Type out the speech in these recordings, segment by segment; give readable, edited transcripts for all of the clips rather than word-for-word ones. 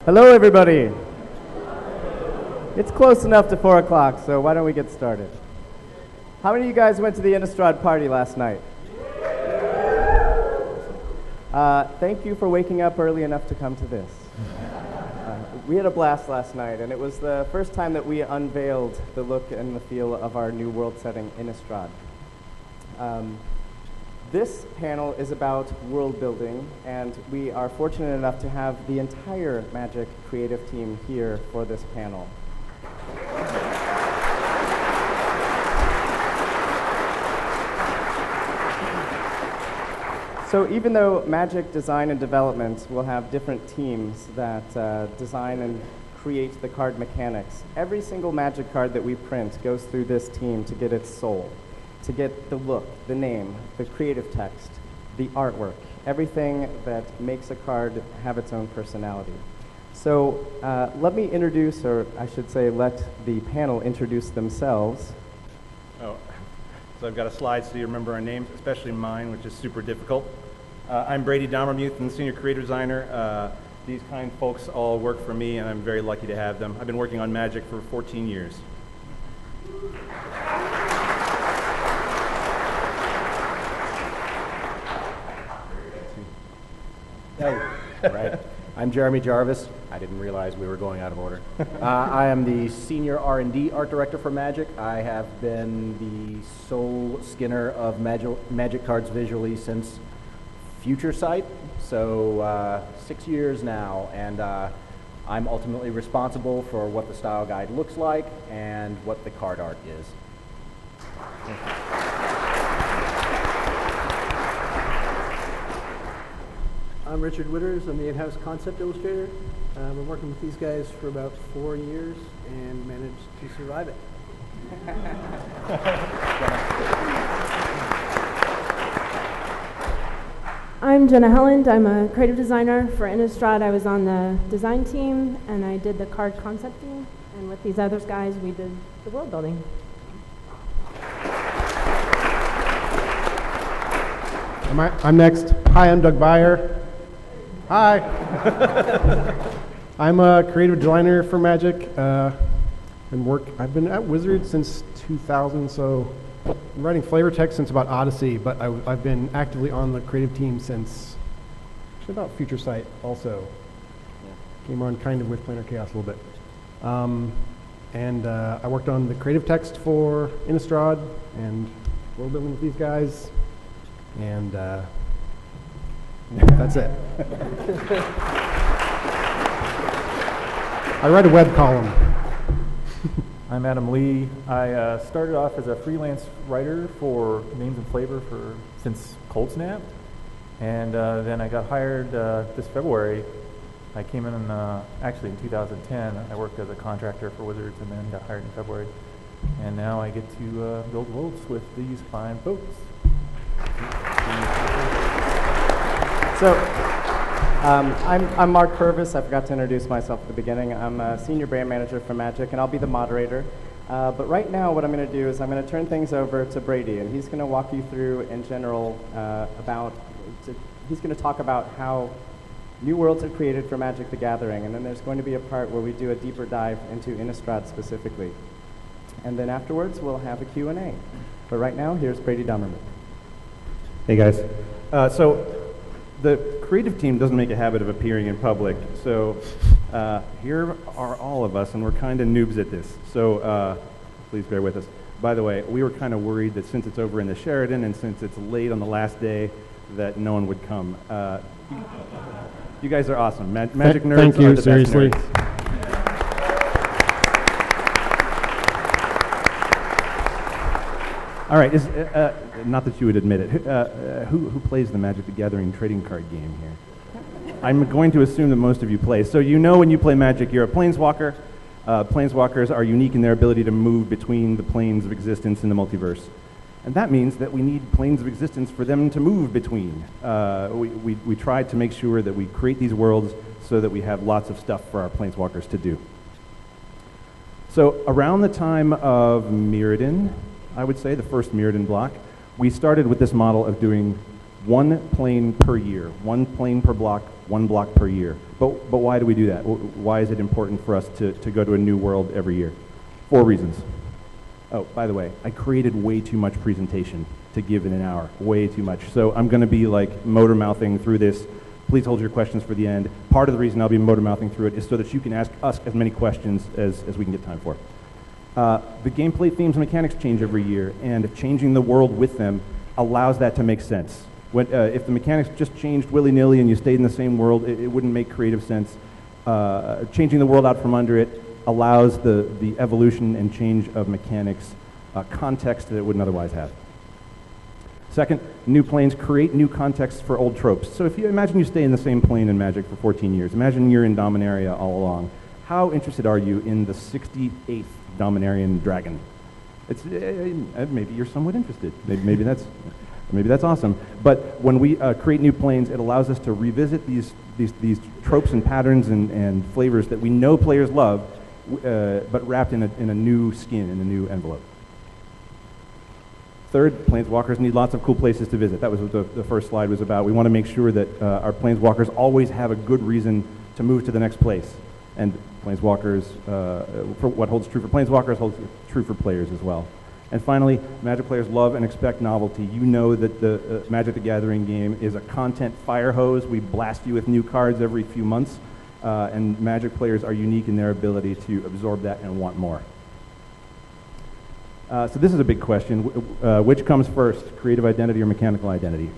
Hello, everybody. It's close enough to 4 o'clock, so why don't we get started? How many of you guys went to the Innistrad party last night? Thank you for waking up early enough to come to this. We had a blast last night, and it was the first time that we unveiled the look and the feel of our new world setting, Innistrad. This panel is about world building, and we are fortunate enough to have the entire Magic creative team here for this panel. So even though Magic design and development will have different teams that design and create the card mechanics, every single Magic card that we print goes through this team to get its soul, to get the look, the name, the creative text, the artwork, everything that makes a card have its own personality. So let me introduce, or I should say let the panel introduce themselves. Oh, so I've got a slide so you remember our names, especially mine, which is super difficult. I'm Brady Dommermuth, and Senior Creative Designer. These kind folks all work for me, and I'm very lucky to have them. I've been working on Magic for 14 years. Right. I'm Jeremy Jarvis. I didn't realize we were going out of order. I am the Senior R&D Art Director for Magic. I have been the sole skinner of Magic cards visually since Future Sight, so 6 years now, and I'm ultimately responsible for what the style guide looks like and what the card art is. I'm Richard Witters. I'm the in-house concept illustrator. I've been working with these guys for about 4 years and managed to survive it. I'm Jenna Helland. I'm a creative designer for Innistrad. I was on the design team, and I did the card concepting. And with these other guys, we did the world building. I'm next. Hi, I'm Doug Beyer. Hi. I'm a creative designer for Magic. I've been at Wizards since 2000, so I'm writing flavor text since about Odyssey, but I've been actively on the creative team since actually about Future Sight also. Yeah. Came on kind of with Planar Chaos a little bit. I worked on the creative text for Innistrad and world building with these guys, and that's it. I write a web column. I'm Adam Lee. I started off as a freelance writer for Names and Flavor since Cold Snap, and then I got hired this February. I came in actually in 2010. I worked as a contractor for Wizards and then got hired in February, and now I get to build worlds with these fine folks. So, I'm Mark Purvis. I forgot to introduce myself at the beginning. I'm a senior brand manager for Magic, and I'll be the moderator. But right now, what I'm going to do is I'm going to turn things over to Brady, and he's going to walk you through, in general, he's going to talk about how new worlds are created for Magic the Gathering, and then there's going to be a part where we do a deeper dive into Innistrad specifically. And then afterwards, we'll have a Q&A. But right now, here's Brady Dommermuth. Hey guys. So the creative team doesn't make a habit of appearing in public, so here are all of us, and we're kind of noobs at this, so please bear with us. By the way, we were kind of worried that since it's over in the Sheraton and since it's late on the last day, that no one would come. You guys are awesome. Magic nerds. Thank you, are the seriously. best nerds. All right, not that you would admit it. Who plays the Magic the Gathering trading card game here? I'm going to assume that most of you play. So you know when you play Magic, you're a planeswalker. Planeswalkers are unique in their ability to move between the planes of existence in the multiverse. And that means that we need planes of existence for them to move between. We try to make sure that we create these worlds so that we have lots of stuff for our planeswalkers to do. So around the time of Mirrodin, I would say, the first Mirrodin block, we started with this model of doing 1 plane per year, 1 plane per block, 1 block per year. But why do we do that? Why is it important for us to go to a new world every year? 4 reasons. Oh, by the way, I created way too much presentation to give in an hour, way too much. So I'm going to be like motor mouthing through this. Please hold your questions for the end. Part of the reason I'll be motor mouthing through it is so that you can ask us as many questions as we can get time for. The gameplay themes and mechanics change every year, and changing the world with them allows that to make sense. If the mechanics just changed willy-nilly and you stayed in the same world, it wouldn't make creative sense. Changing the world out from under it allows the evolution and change of mechanics context that it wouldn't otherwise have. Second, new planes create new contexts for old tropes. So if you imagine you stay in the same plane in Magic for 14 years, imagine you're in Dominaria all along. How interested are you in the 68th Dominarian dragon? Maybe you're somewhat interested. Maybe that's awesome. But when we create new planes, it allows us to revisit these tropes and patterns and flavors that we know players love, but wrapped in a new skin, in a new envelope. Third, planeswalkers need lots of cool places to visit. That was what the first slide was about. We want to make sure that our planeswalkers always have a good reason to move to the next place. And planeswalkers, for what holds true for planeswalkers holds true for players as well. And finally, Magic players love and expect novelty. You know that the Magic the Gathering game is a content fire hose. We blast you with new cards every few months, and Magic players are unique in their ability to absorb that and want more. So this is a big question. Which comes first, creative identity or mechanical identity?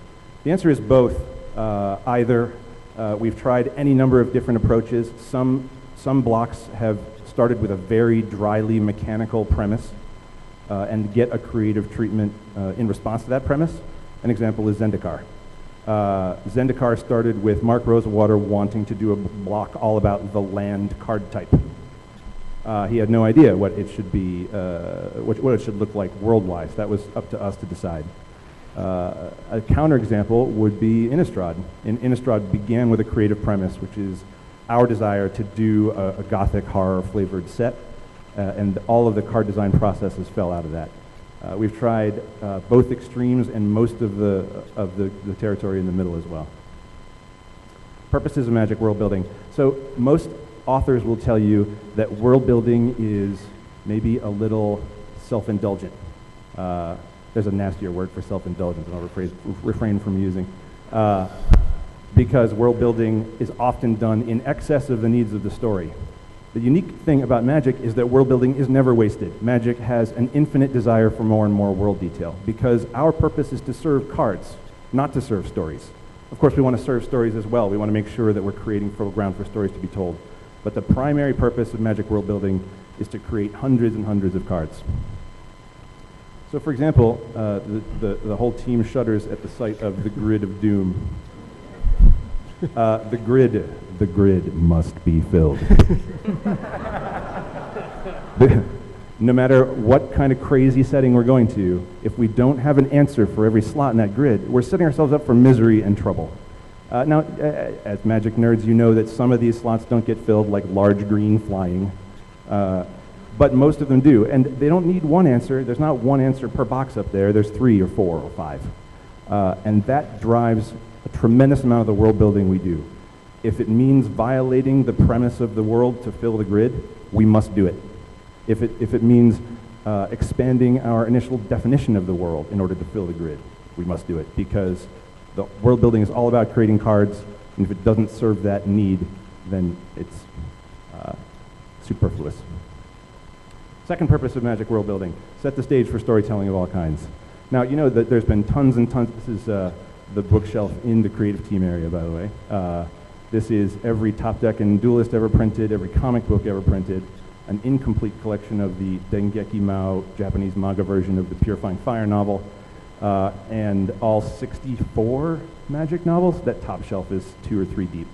The answer is both. Either. We've tried any number of different approaches. Some blocks have started with a very dryly mechanical premise and get a creative treatment in response to that premise. An example is Zendikar. Zendikar started with Mark Rosewater wanting to do a block all about the land card type. He had no idea what it should be, what it should look like world-wise. That was up to us to decide. A counterexample would be Innistrad. Innistrad began with a creative premise, which is our desire to do a gothic horror-flavored set, and all of the card design processes fell out of that. We've tried both extremes and most of the territory in the middle as well. Purposes of Magic world building. So most authors will tell you that world building is maybe a little self-indulgent. There's a nastier word for self-indulgence, and I'll refrain from using. Because world building is often done in excess of the needs of the story. The unique thing about Magic is that world building is never wasted. Magic has an infinite desire for more and more world detail, because our purpose is to serve cards, not to serve stories. Of course, we want to serve stories as well. We want to make sure that we're creating fertile ground for stories to be told. But the primary purpose of Magic world building is to create hundreds and hundreds of cards. So for example, the whole team shudders at the sight of the Grid of Doom. The grid must be filled. No matter what kind of crazy setting we're going to, if we don't have an answer for every slot in that grid, we're setting ourselves up for misery and trouble. Now, as Magic nerds, you know that some of these slots don't get filled, like large green flying, but most of them do. And they don't need one answer. There's not one answer per box up there. There's 3 or 4 or 5. And that drives a tremendous amount of the world building we do. If it means violating the premise of the world to fill the grid, we must do it. If it means expanding our initial definition of the world in order to fill the grid, we must do it, because the world building is all about creating cards, and if it doesn't serve that need, then it's superfluous. Second purpose of Magic world building, set the stage for storytelling of all kinds. Now, you know that there's been tons and tons. This is the bookshelf in the creative team area, by the way. This is every Top Deck and Duelist ever printed, every comic book ever printed, an incomplete collection of the Dengeki Mao Japanese manga version of the Purifying Fire novel, and all 64 Magic novels. That top shelf is 2 or 3 deep.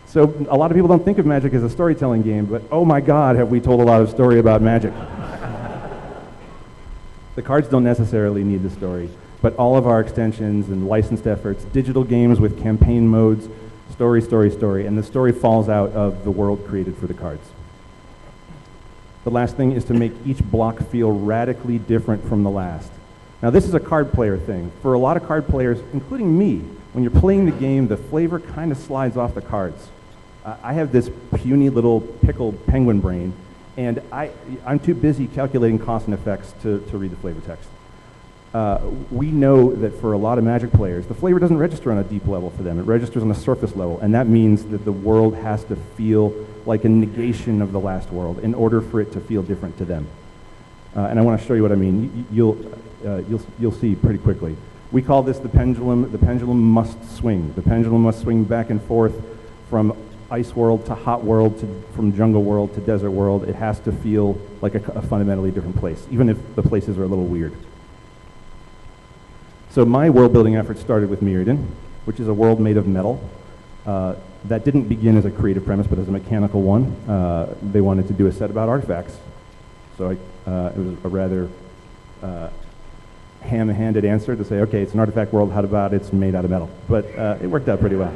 So a lot of people don't think of Magic as a storytelling game, but oh my God, have we told a lot of story about Magic. The cards don't necessarily need the story, but all of our extensions and licensed efforts, digital games with campaign modes, story, and the story falls out of the world created for the cards. The last thing is to make each block feel radically different from the last. Now this is a card player thing. For a lot of card players, including me, when you're playing the game, the flavor kind of slides off the cards. I have this puny little pickled penguin brain, and I'm too busy calculating cost and effects to read the flavor text. We know that for a lot of Magic players, the flavor doesn't register on a deep level for them. It registers on a surface level, and that means that the world has to feel like a negation of the last world in order for it to feel different to them. And I want to show you what I mean. You'll see pretty quickly. We call this the pendulum. The pendulum must swing. The pendulum must swing back and forth from ice world to hot world, from jungle world to desert world. It has to feel like a fundamentally different place, even if the places are a little weird. So my world building effort started with Mirrodin, which is a world made of metal. That didn't begin as a creative premise, but as a mechanical one. They wanted to do a set about artifacts. So it was a rather ham-handed answer to say, okay, it's an artifact world, how about it's made out of metal? But it worked out pretty well.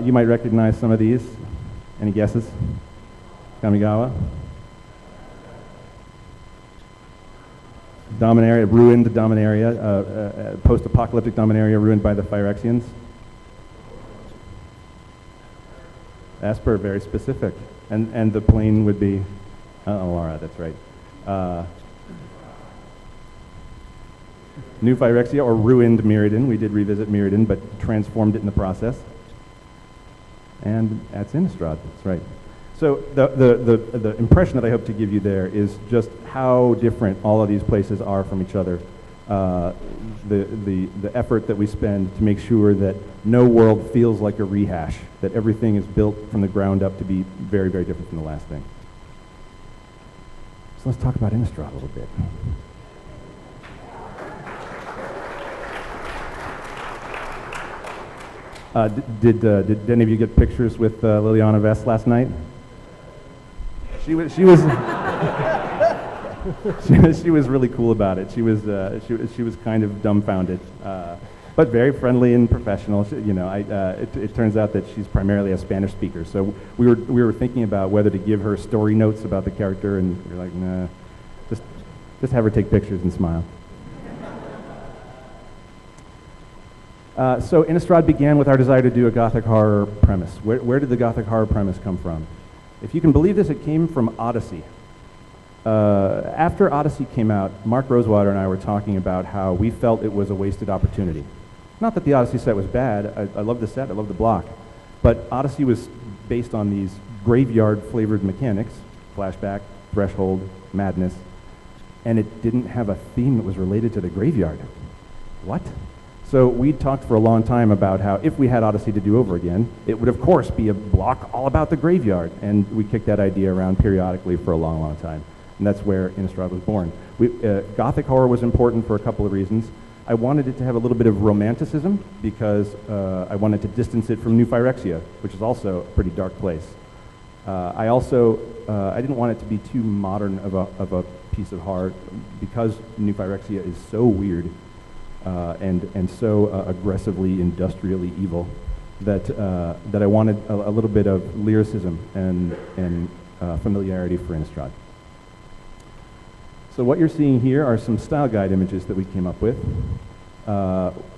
You might recognize some of these. Any guesses? Kamigawa? Dominaria, ruined Dominaria, post-apocalyptic Dominaria ruined by the Phyrexians. Esper, very specific. And the plane would be, Alara, that's right. New Phyrexia, or ruined Mirrodin. We did revisit Mirrodin, but transformed it in the process. And that's Innistrad, that's right. So the impression that I hope to give you there is just how different all of these places are from each other. The effort that we spend to make sure that no world feels like a rehash, that everything is built from the ground up to be very, very different from the last thing. So let's talk about Innistrad a little bit. Did any of you get pictures with Liliana Vess last night? She was she was really cool about it. She was kind of dumbfounded, but very friendly and professional. It turns out that she's primarily a Spanish speaker. So we were thinking about whether to give her story notes about the character, and we were like, nah, just have her take pictures and smile. So Innistrad began with our desire to do a Gothic horror premise. Where did the Gothic horror premise come from? If you can believe this, it came from Odyssey. After Odyssey came out, Mark Rosewater and I were talking about how we felt it was a wasted opportunity. Not that the Odyssey set was bad. I love the set, I love the block. But Odyssey was based on these graveyard-flavored mechanics, flashback, threshold, madness, and it didn't have a theme that was related to the graveyard. What? So we talked for a long time about how if we had Odyssey to do over again, it would of course be a block all about the graveyard. And we kicked that idea around periodically for a long, long time. And that's where Innistrad was born. Gothic horror was important for a couple of reasons. I wanted it to have a little bit of romanticism because I wanted to distance it from New Phyrexia, which is also a pretty dark place. I didn't want it to be too modern of a piece of horror because New Phyrexia is so weird. And so aggressively, industrially evil that I wanted a little bit of lyricism and familiarity for Innistrad. So what you're seeing here are some style guide images that we came up with.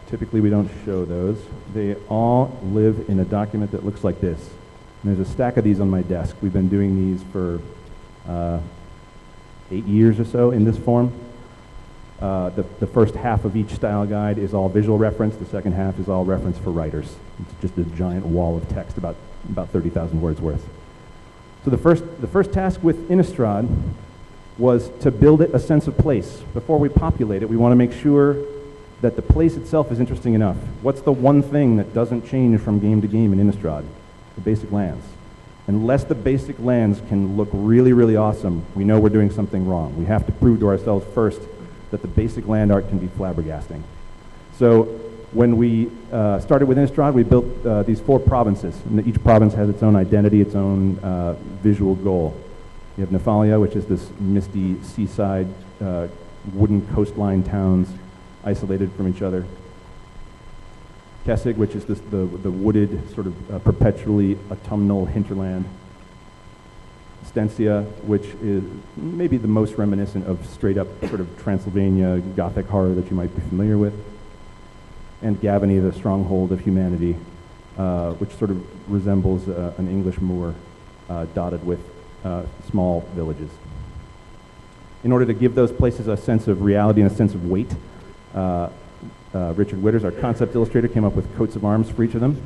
Typically we don't show those. They all live in a document that looks like this. And there's a stack of these on my desk. We've been doing these for 8 years or so in this form. The first half of each style guide is all visual reference. The second half is all reference for writers. It's just a giant wall of text, about 30,000 words worth. So the first task with Innistrad was to build it a sense of place. Before we populate it, we want to make sure that the place itself is interesting enough. What's the one thing that doesn't change from game to game in Innistrad? The basic lands. Unless the basic lands can look really, really awesome, we know we're doing something wrong. We have to prove to ourselves first that the basic land art can be flabbergasting. So when we started with Innistrad, we built these 4 provinces, and each province has its own identity, its own visual goal. You have Nephalia, which is this misty seaside, wooden coastline towns isolated from each other. Kessig, which is the wooded, sort of perpetually autumnal hinterland. Stensia, which is maybe the most reminiscent of straight up sort of Transylvania Gothic horror that you might be familiar with, and Gavany, the stronghold of humanity, which sort of resembles an English moor dotted with small villages. In order to give those places a sense of reality and a sense of weight, Richard Witters, our concept illustrator, came up with coats of arms for each of them.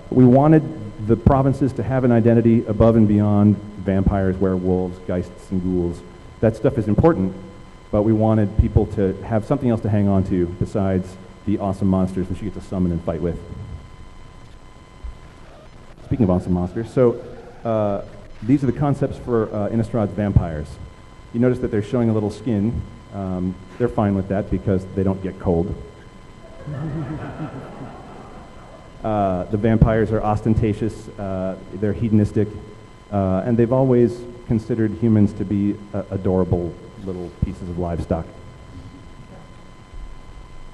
We wanted the provinces to have an identity above and beyond vampires, werewolves, geists, and ghouls. That stuff is important, but we wanted people to have something else to hang on to besides the awesome monsters that you get to summon and fight with. Speaking of awesome monsters, so these are the concepts for Innistrad's vampires. You notice that they're showing a little skin. They're fine with that because they don't get cold. The vampires are ostentatious, they're hedonistic, and they've always considered humans to be adorable little pieces of livestock.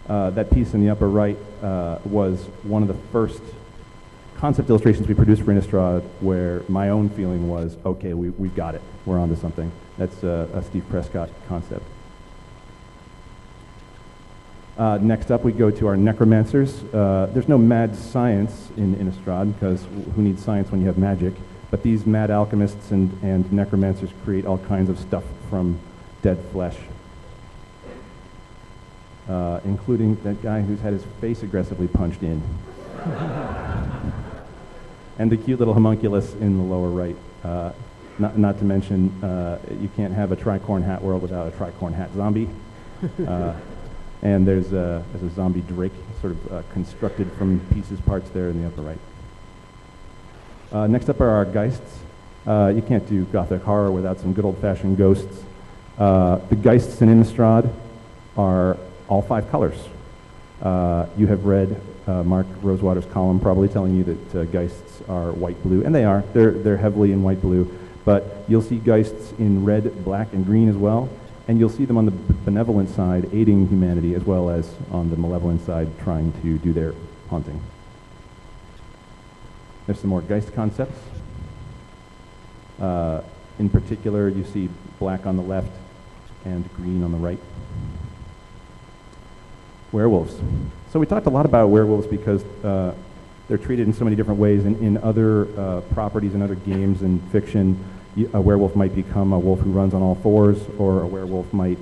That piece in the upper right was one of the first concept illustrations we produced for Innistrad where my own feeling was, okay, we've got it. We're onto something. That's a Steve Prescott concept. Next up, we go to our necromancers. There's no mad science in Innistrad, because who needs science when you have magic? But these mad alchemists and necromancers create all kinds of stuff from dead flesh, including that guy who's had his face aggressively punched in. And the cute little homunculus in the lower right. Not to mention, you can't have a tricorn hat world without a tricorn hat zombie. And there's a zombie drake sort of constructed from parts there in the upper right. Next up are our geists. You can't do Gothic horror without some good old-fashioned ghosts. The geists in Innistrad are all 5 colors. You have read Mark Rosewater's column probably telling you that geists are white-blue, and they are. They're heavily in white-blue, but you'll see geists in red, black, and green as well. And you'll see them on the benevolent side aiding humanity as well as on the malevolent side trying to do their haunting. There's some more Geist concepts. In particular, you see black on the left and green on the right. Werewolves. So we talked a lot about werewolves because they're treated in so many different ways in other properties and other games and fiction. A werewolf might become a wolf who runs on all 4s, or a werewolf might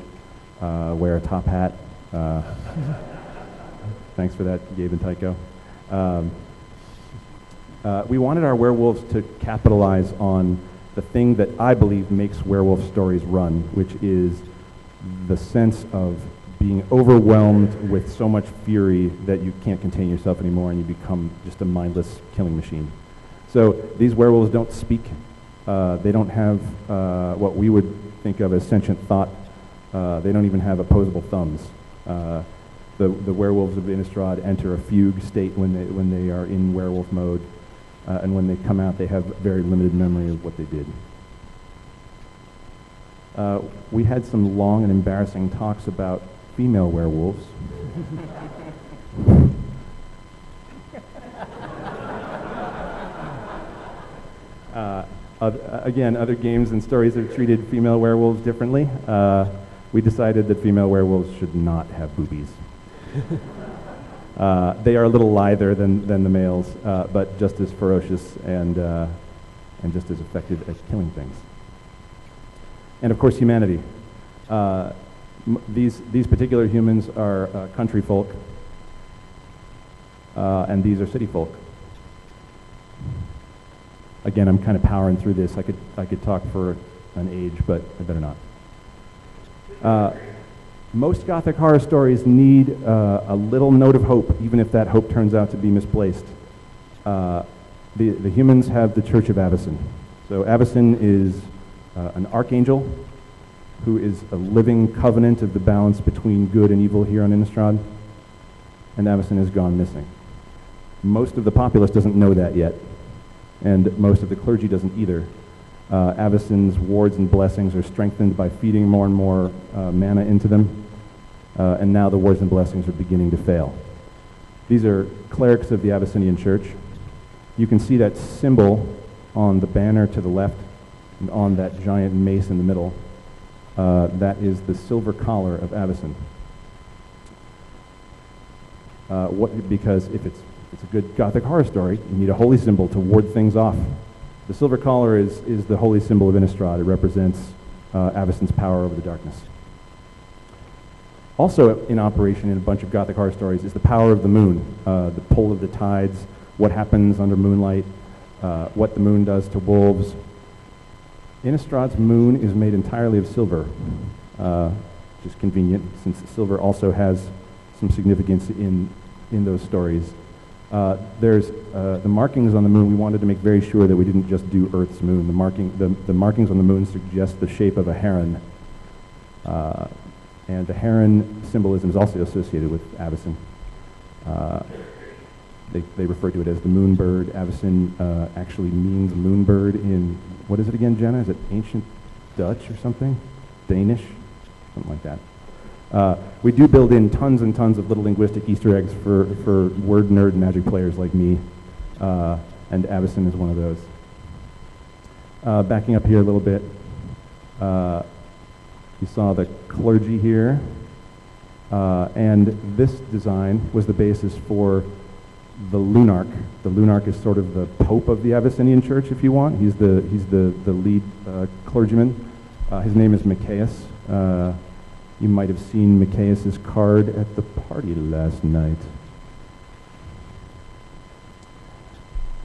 wear a top hat. Thanks for that, Gabe and Tycho. We wanted our werewolves to capitalize on the thing that I believe makes werewolf stories run, which is the sense of being overwhelmed with so much fury that you can't contain yourself anymore and you become just a mindless killing machine. So these werewolves don't speak. They don't have what we would think of as sentient thought. They don't even have opposable thumbs. The werewolves of Innistrad enter a fugue state when they are in werewolf mode, and when they come out, they have very limited memory of what they did. We had some long and embarrassing talks about female werewolves. Again, other games and stories have treated female werewolves differently. We decided that female werewolves should not have boobies. They are a little lither than the males, but just as ferocious and just as effective at killing things. And of course, humanity. These particular humans are country folk, and these are city folk. Again, I'm kind of powering through this. I could talk for an age, but I better not. Most Gothic horror stories need a little note of hope, even if that hope turns out to be misplaced. The humans have the Church of Avacyn. So Avacyn is an archangel who is a living covenant of the balance between good and evil here on Innistrad, and Avacyn has gone missing. Most of the populace doesn't know that yet, and most of the clergy doesn't either. Avacyn's wards and blessings are strengthened by feeding more and more mana into them, and now the wards and blessings are beginning to fail. These are clerics of the Abyssinian Church. You can see that symbol on the banner to the left. And on that giant mace in the middle, that is the silver collar of Avacyn. Because if it's a good Gothic horror story, you need a holy symbol to ward things off. The silver collar is the holy symbol of Innistrad. It represents Avacyn's power over the darkness. Also in operation in a bunch of Gothic horror stories is the power of the moon, the pull of the tides, what happens under moonlight, what the moon does to wolves. Innistrad's moon is made entirely of silver, which is convenient since silver also has some significance in those stories. There's the markings on the moon. We wanted to make very sure that we didn't just do Earth's moon. The markings on the moon suggest the shape of a heron. And the heron symbolism is also associated with Avacyn. They refer to it as the moon bird. Avacyn actually means moon bird in, what is it again, Jenna? Is it ancient Dutch or something? Danish? Something like that. We do build in tons and tons of little linguistic Easter eggs for word nerd Magic players like me, and Avacyn is one of those. Backing up here a little bit, you saw the clergy here, and this design was the basis for the Lunarch. The Lunarch is sort of the Pope of the Abyssinian Church, if you want. He's the lead clergyman. His name is Micaeus. You might have seen Micaeus's card at the party last night.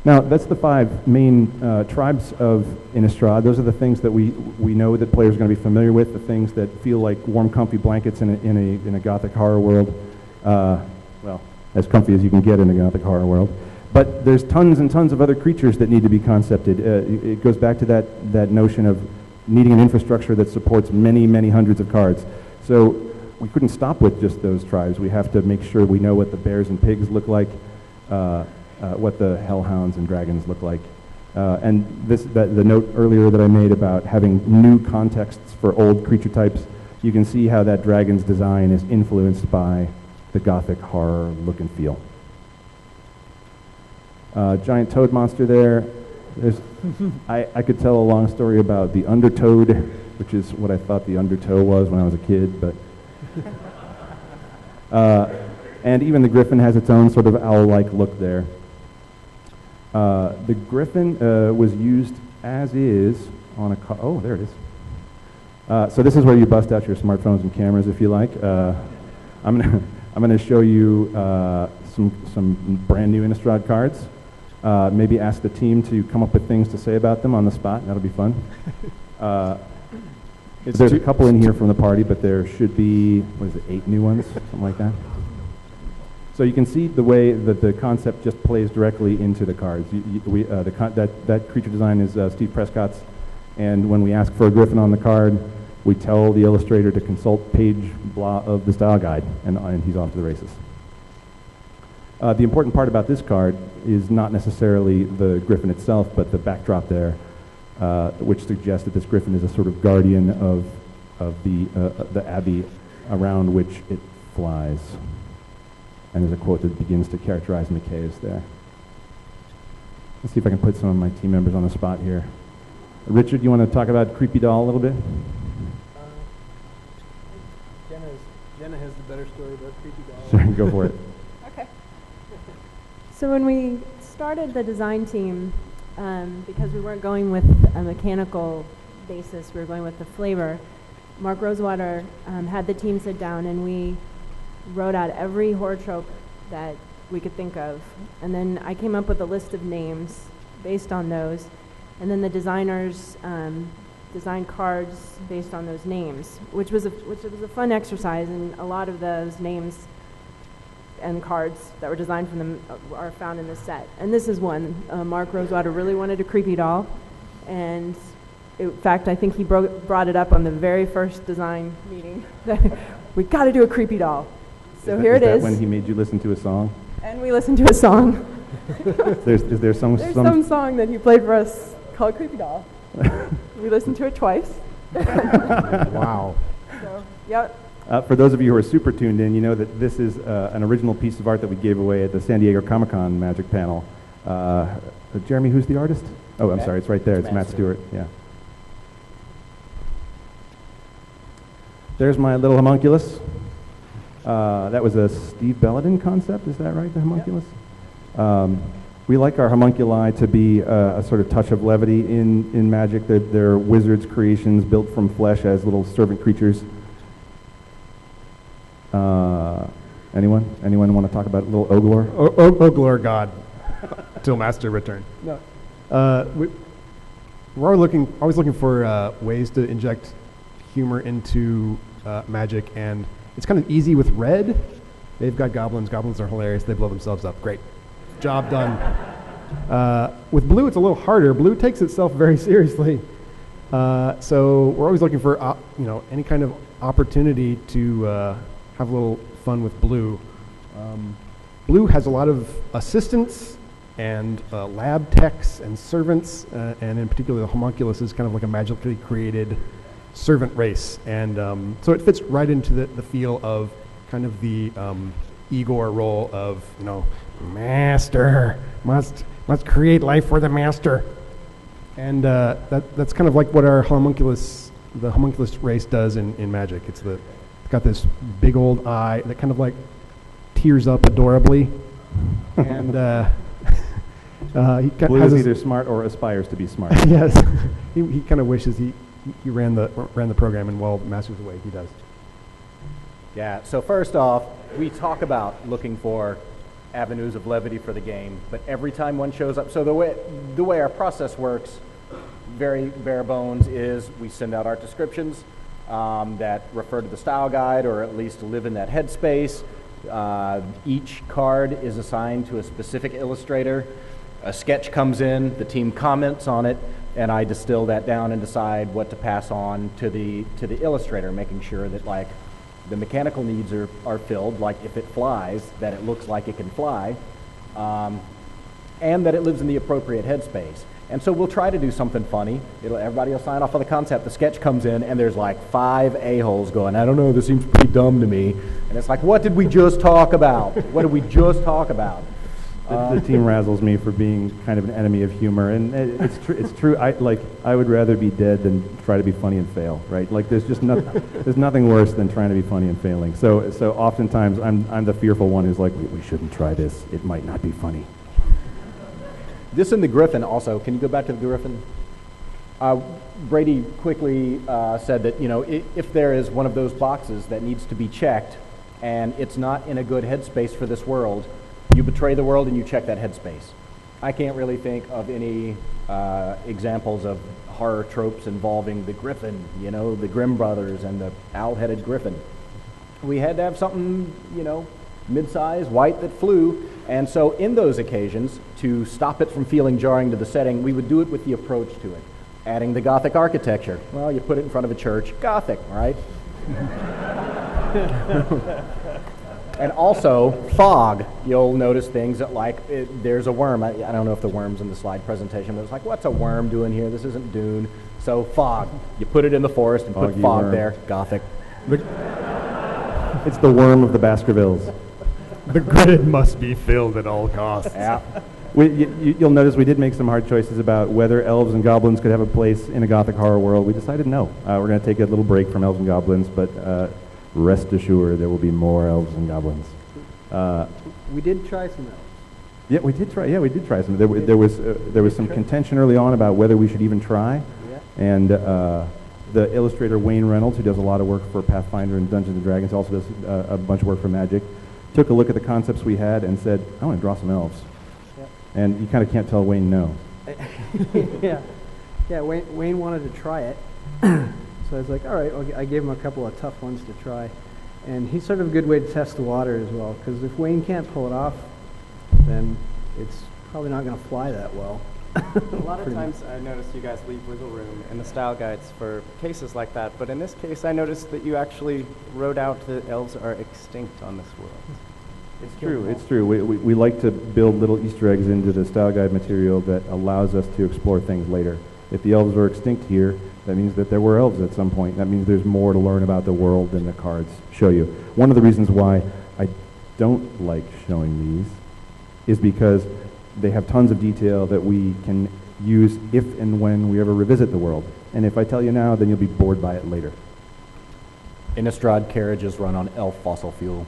Now, that's the 5 main tribes of Innistrad. Those are the things that we know that players are going to be familiar with, the things that feel like warm, comfy blankets in a Gothic horror world. Well, as comfy as you can get in a Gothic horror world. But there's tons and tons of other creatures that need to be concepted. It goes back to that notion of needing an infrastructure that supports many, many hundreds of cards. So we couldn't stop with just those tribes. We have to make sure we know what the bears and pigs look like, what the hellhounds and dragons look like. And the note earlier that I made about having new contexts for old creature types, you can see how that dragon's design is influenced by the Gothic horror look and feel. Giant toad monster there. I could tell a long story about the undertoad, which is what I thought the undertow was when I was a kid, but and even the griffin has its own sort of owl-like look there. The griffin was used as is on a oh, there it is. So this is where you bust out your smartphones and cameras if you like. I'm gonna show you some brand new Innistrad cards. Maybe ask the team to come up with things to say about them on the spot. That'll be fun. There's a couple in here from the party, but there should be, what is it, 8 new ones, something like that. So you can see the way that the concept just plays directly into the cards. That creature design is Steve Prescott's, and when we ask for a griffin on the card, we tell the illustrator to consult page blah of the style guide, and he's off to the races. The important part about this card is not necessarily the griffin itself, but the backdrop there, which suggests that this griffin is a sort of guardian of the abbey around which it flies. And there's a quote that begins to characterize Micaeus there. Let's see if I can put some of my team members on the spot here. Richard, you want to talk about Creepy Doll a little bit? Jenna has the better story about Creepy Doll. Sure, go for it. Okay. So when we started the design team, because we weren't going with a mechanical basis, we were going with the flavor, Mark Rosewater had the team sit down and we wrote out every horror trope that we could think of. And then I came up with a list of names based on those. And then the designers designed cards based on those names, which was a fun exercise. And a lot of those names and cards that were designed from them are found in this set. And this is one. Mark Rosewater really wanted a creepy doll. And in fact, I think he brought it up on the very first design meeting. We got to do a creepy doll. So here it is. Is that when he made you listen to a song? And we listened to a song. Is there some song that he played for us called Creepy Doll. We listened to it twice. Wow. So, yep. For those of you who are super tuned in, you know that this is an original piece of art that we gave away at the San Diego Comic-Con Magic Panel. Jeremy, who's the artist? Oh, I'm sorry, it's right there. It's Matt Stewart. Yeah. There's my little homunculus. That was a Steve Belladin concept, is that right, the homunculus? We like our homunculi to be a sort of touch of levity in Magic. They're wizards' creations built from flesh as little servant creatures. Anyone want to talk about little Oglor? Oglor God, till Master return. No. We're always looking for ways to inject humor into Magic, and it's kind of easy with red. They've got goblins. Goblins are hilarious. They blow themselves up. Great. Job done. With blue, it's a little harder. Blue takes itself very seriously. So we're always looking for any kind of opportunity to have a little fun with blue. Blue has a lot of assistants and lab techs and servants, and in particular the homunculus is kind of like a magically created servant race. And so it fits right into the feel of kind of the Igor role of, master, must create life for the master. And that's kind of like what the homunculus race does in Magic. It's got this big old eye that kind of like tears up adorably. And Blue is either smart or aspires to be smart. Yes. he kind of wishes he ran the program, and while Master's away, he does. Yeah, so first off, we talk about looking for avenues of levity for the game, but every time one shows up, so the way our process works, very bare bones, is we send out art descriptions that refer to the style guide or at least live in that headspace. Each card is assigned to a specific illustrator. A sketch comes in, the team comments on it, and I distill that down and decide what to pass on to the illustrator, making sure that like the mechanical needs are filled, like if it flies, that it looks like it can fly, and that it lives in the appropriate headspace. And so we'll try to do something funny. Everybody will sign off on the concept. The sketch comes in, and there's like 5 a-holes going, I don't know, this seems pretty dumb to me. And it's like, what did we just talk about? What did we just talk about? The team razzles me for being kind of an enemy of humor, and it's true. I would rather be dead than try to be funny and fail, right? Like there's nothing worse than trying to be funny and failing. So oftentimes I'm the fearful one who's like, we shouldn't try this. It might not be funny. This and the Griffin also. Can you go back to the Griffin? Brady quickly said that if there is one of those boxes that needs to be checked, and it's not in a good headspace for this world, you betray the world and you check that headspace. I can't really think of any examples of horror tropes involving the Griffin, the Grimm brothers and the owl-headed Griffin. We had to have something, mid-sized, white that flew, and so in those occasions, to stop it from feeling jarring to the setting, we would do it with the approach to it. Adding the Gothic architecture. Well, you put it in front of a church, Gothic, right? And also, fog. You'll notice things that there's a worm. I don't know if the worm's in the slide presentation, but it's like, what's a worm doing here? This isn't Dune. So fog. You put it in the forest and put fog worm. there, Gothic. It's the worm of the Baskervilles. The grid must be filled at all costs. Yeah. You'll notice we did make some hard choices about whether elves and goblins could have a place in a Gothic horror world. We decided no. We're going to take a little break from elves and goblins, but rest assured there will be more elves and goblins. We did try some elves. Yeah, we did try some. There was some contention early on about whether we should even try. Yeah. And the illustrator Wayne Reynolds, who does a lot of work for Pathfinder and Dungeons and Dragons, also does a bunch of work for Magic, took a look at the concepts we had and said, I want to draw some elves. Yep. And you kind of can't tell Wayne no. Yeah. Wayne wanted to try it. So I was like, all right, I gave him a couple of tough ones to try. And he's sort of a good way to test the water as well, because if Wayne can't pull it off, then it's probably not going to fly that well. A lot of times I noticed you guys leave wiggle room in the style guides for cases like that, but in this case I noticed that you actually wrote out that elves are extinct on this world. It's true. We like to build little Easter eggs into the style guide material that allows us to explore things later. If the elves are extinct here, that means that there were elves at some point. That means there's more to learn about the world than the cards show you. One of the reasons why I don't like showing these is because they have tons of detail that we can use if and when we ever revisit the world. And if I tell you now, then you'll be bored by it later. Innistrad carriages run on elf fossil fuel.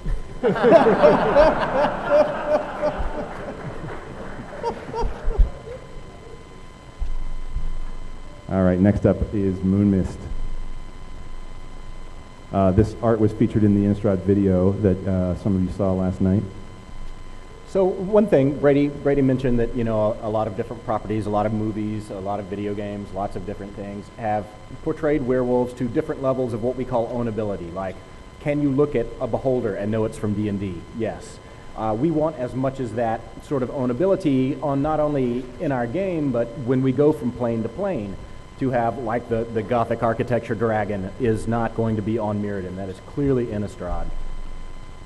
All right, next up is Moon Mist. This art was featured in the Innistrad video that some of you saw last night. So one thing, Brady mentioned that, you know, a lot of different properties, a lot of movies, a lot of video games, lots of different things have portrayed werewolves to different levels of what we call ownability. Like, can you look at a beholder and know it's from D&D? Yes. We want as much as that sort of ownability on not only in our game, but when we go from plane to plane, to have, like, the Gothic architecture dragon is not going to be on Mirrodin. That is clearly Innistrad.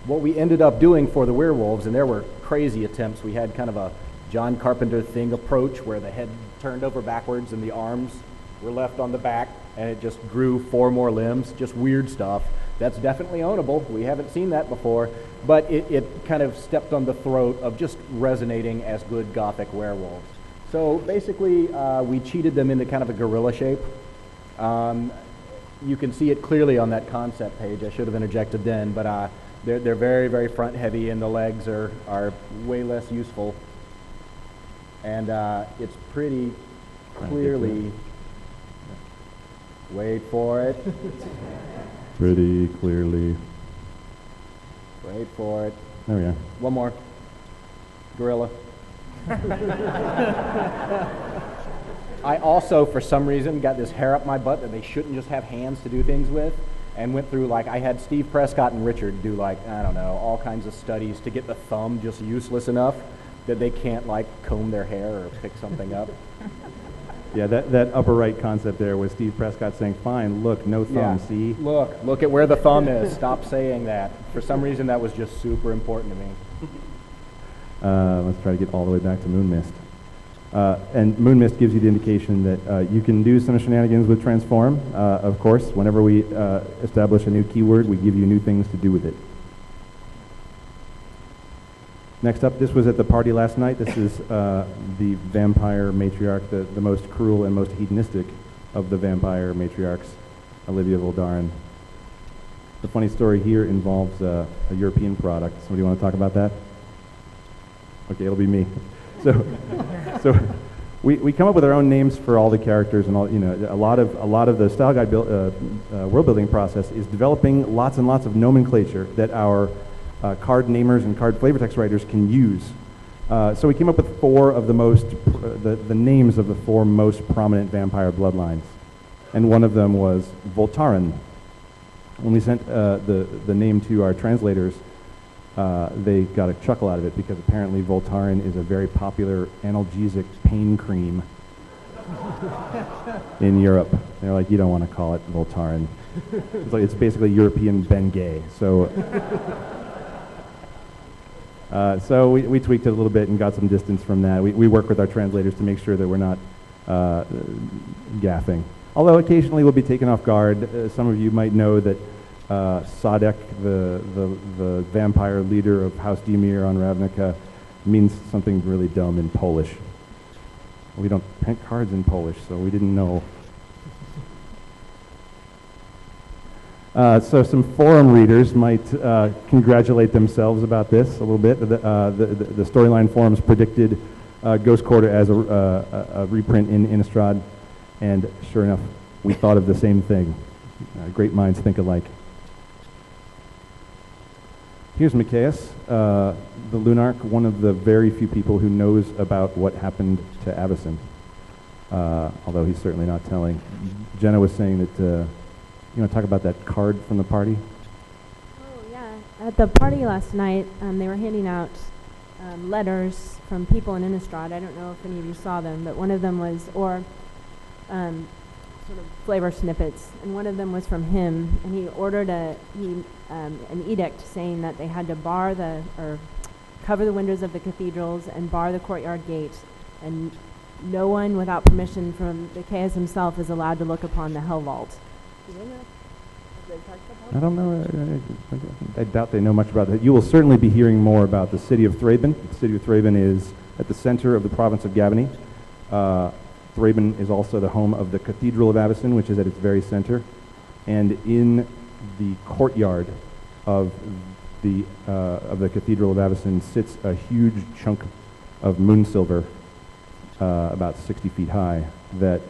What we ended up doing for the werewolves, and there were crazy attempts, we had kind of a John Carpenter Thing approach where the head turned over backwards and the arms were left on the back, and it just grew 4 more limbs, just weird stuff. That's definitely ownable. We haven't seen that before, but it kind of stepped on the throat of just resonating as good Gothic werewolves. So basically, we cheated them into kind of a gorilla shape. You can see it clearly on that concept page. I should have interjected then, but they're very, very front heavy, and the legs are way less useful. And it's pretty clearly, wait for it. Pretty clearly. Wait for it. There we are. One more. Gorilla. I also, for some reason, got this hair up my butt that they shouldn't just have hands to do things with, and went through, like, I had Steve Prescott and Richard do, like, I don't know, all kinds of studies to get the thumb just useless enough that they can't, like, comb their hair or pick something up. Yeah, that upper right concept there was Steve Prescott saying, fine, look, no thumb, see? Look at where the thumb is. Stop saying that. For some reason, that was just super important to me. Let's try to get all the way back to Moon Mist. And Moon Mist gives you the indication that you can do some shenanigans with Transform. Of course, whenever we establish a new keyword, we give you new things to do with it. Next up, this was at the party last night. This is the vampire matriarch, the most cruel and most hedonistic of the vampire matriarchs, Olivia Voldaren. The funny story here involves a European product. Somebody want to talk about that? Okay, it'll be me. So we come up with our own names for all the characters, and all, you know, a lot of the style guide world building process is developing lots and lots of nomenclature that our card namers and card flavor text writers can use. So we came up with 4 of the names of the 4 most prominent vampire bloodlines, and one of them was Voltaren. When we sent the name to our translators, they got a chuckle out of it because apparently Voltaren is a very popular analgesic pain cream in Europe. They're like, you don't want to call it Voltaren. It's basically European Bengay. So we tweaked it a little bit and got some distance from that. We work with our translators to make sure that we're not gaffing. Although occasionally we'll be taken off guard. Some of you might know that Sadek, the vampire leader of House Dimir on Ravnica, means something really dumb in Polish. We don't print cards in Polish, so we didn't know. So some forum readers might congratulate themselves about this a little bit. The storyline forums predicted Ghost Quarter as a reprint in Innistrad, and sure enough, we thought of the same thing. Great minds think alike. Here's Micaeus, the Lunarch, one of the very few people who knows about what happened to Avacyn, although he's certainly not telling. Jenna was saying that, you want to talk about that card from the party? Oh, yeah. At the party last night, they were handing out letters from people in Innistrad. I don't know if any of you saw them, but one of them was, sort of flavor snippets, and one of them was from him, and he ordered an edict saying that they had to cover the windows of the cathedrals and bar the courtyard gate, and no one without permission from the Chaos himself is allowed to look upon the Hell Vault. I don't know. I doubt they know much about that. You will certainly be hearing more about the city of Thraben. The city of Thraben is at the center of the province of Gavany. Thraben is also the home of the Cathedral of Avacyn, which is at its very center. And in the courtyard of the Cathedral of Avicen sits a huge chunk of moon silver, about 60 feet high, that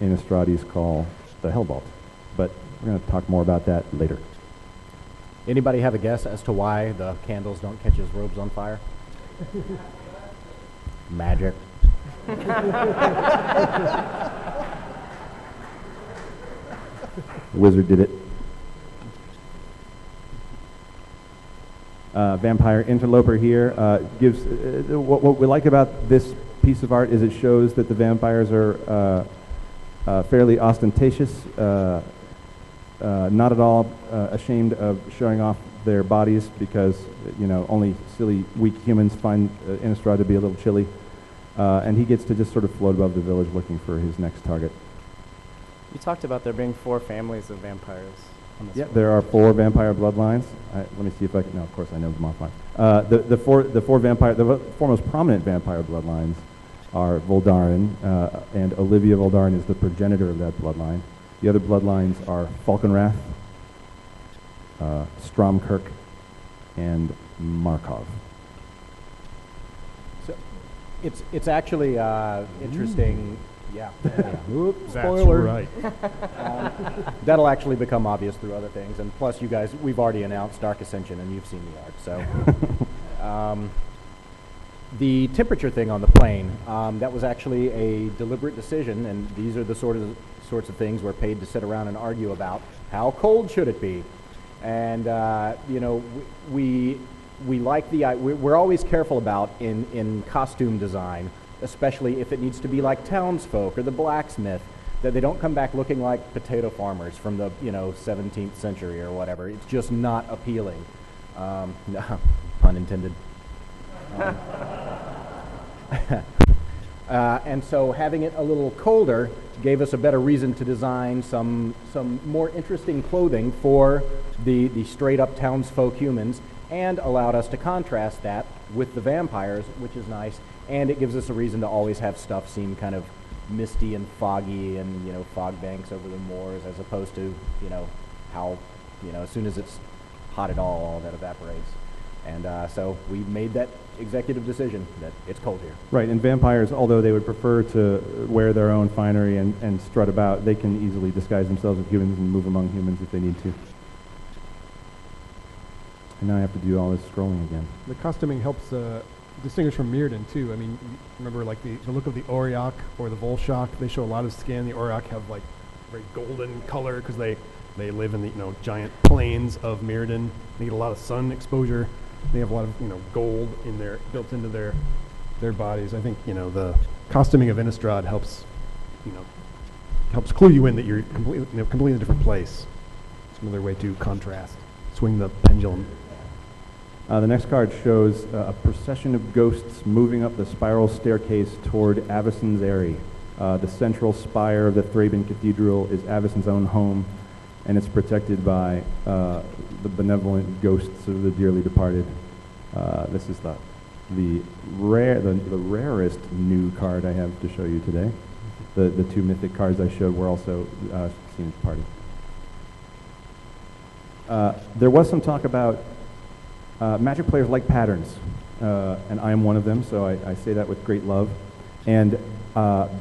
Innistrades call the Hell Vault. But we're going to talk more about that later. Anybody have a guess as to why the candles don't catch his robes on fire? Magic. Wizard did it. Vampire Interloper here gives what we like about this piece of art is it shows that the vampires are fairly ostentatious, not at all ashamed of showing off their bodies because only silly weak humans find Innistrad to be a little chilly, and he gets to just sort of float above the village looking for his next target. You talked about there being 4 families of vampires on this Yeah, one. there are 4 vampire bloodlines. Let me see if I can. No, of course I know them offline. The four most prominent vampire bloodlines are Voldarin, and Olivia Voldarin is the progenitor of that bloodline. The other bloodlines are Falconwrath, Stromkirk, and Markov. So it's actually interesting. Yeah. Oops, That's spoiler. right. That'll actually become obvious through other things. And plus, you guys, we've already announced Dark Ascension, and you've seen the art. So, the temperature thing on the plane, that was actually a deliberate decision. And these are the sorts of things we're paid to sit around and argue about. How cold should it be? And we like we're always careful about in costume design, especially if it needs to be like townsfolk or the blacksmith, that they don't come back looking like potato farmers from the 17th century or whatever. It's just not appealing. No, pun intended. And so having it a little colder gave us a better reason to design some more interesting clothing for the straight up townsfolk humans, and allowed us to contrast that with the vampires, which is nice. And it gives us a reason to always have stuff seem kind of misty and foggy and, fog banks over the moors, as opposed to, how, as soon as it's hot at all that evaporates. And so we made that executive decision that it's cold here. Right, and vampires, although they would prefer to wear their own finery and strut about, they can easily disguise themselves as humans and move among humans if they need to. And now I have to do all this scrolling again. The costuming helps distinguish from Mirrodin too. I mean, remember like the look of the Auriok or the Volshock. They show a lot of skin. The Auriok have like very golden color because they live in the giant plains of Mirrodin. They get a lot of sun exposure. They have a lot of gold in their built into their bodies. I think the costuming of Innistrad helps clue you in that you're completely in a different place. It's another way to contrast, swing the pendulum. The next card shows a procession of ghosts moving up the spiral staircase toward Avicen's Eyrie. The central spire of the Thraben Cathedral is Avicen's own home, and it's protected by the benevolent ghosts of the dearly departed. This is the rarest new card I have to show you today. The 2 mythic cards I showed were also seen at the party. There was some talk about Magic players like patterns, and I am one of them, so I say that with great love. And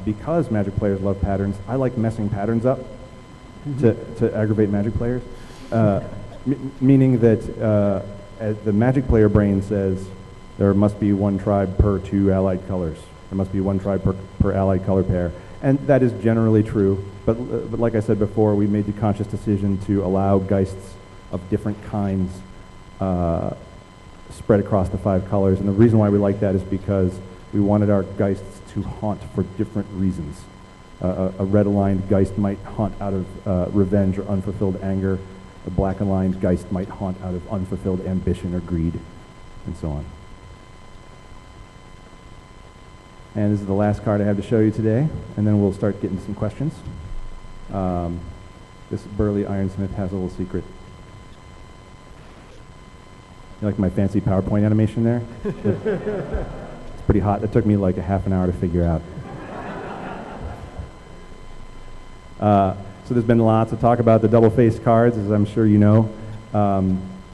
because Magic players love patterns, I like messing patterns up to aggravate Magic players, meaning that as the Magic player brain says there must be 1 tribe per 2 allied colors. There must be 1 tribe per allied color pair. And that is generally true, but like I said before, we made the conscious decision to allow Geists of different kinds spread across the 5 colors. And the reason why we like that is because we wanted our Geists to haunt for different reasons. A red-aligned Geist might haunt out of revenge or unfulfilled anger. A black-aligned Geist might haunt out of unfulfilled ambition or greed, and so on. And this is the last card I have to show you today, and then we'll start getting some questions. This burly ironsmith has a little secret. You like my fancy PowerPoint animation there? It's pretty hot. It took me like a half an hour to figure out. So there's been lots of talk about the double-faced cards, as I'm sure you know.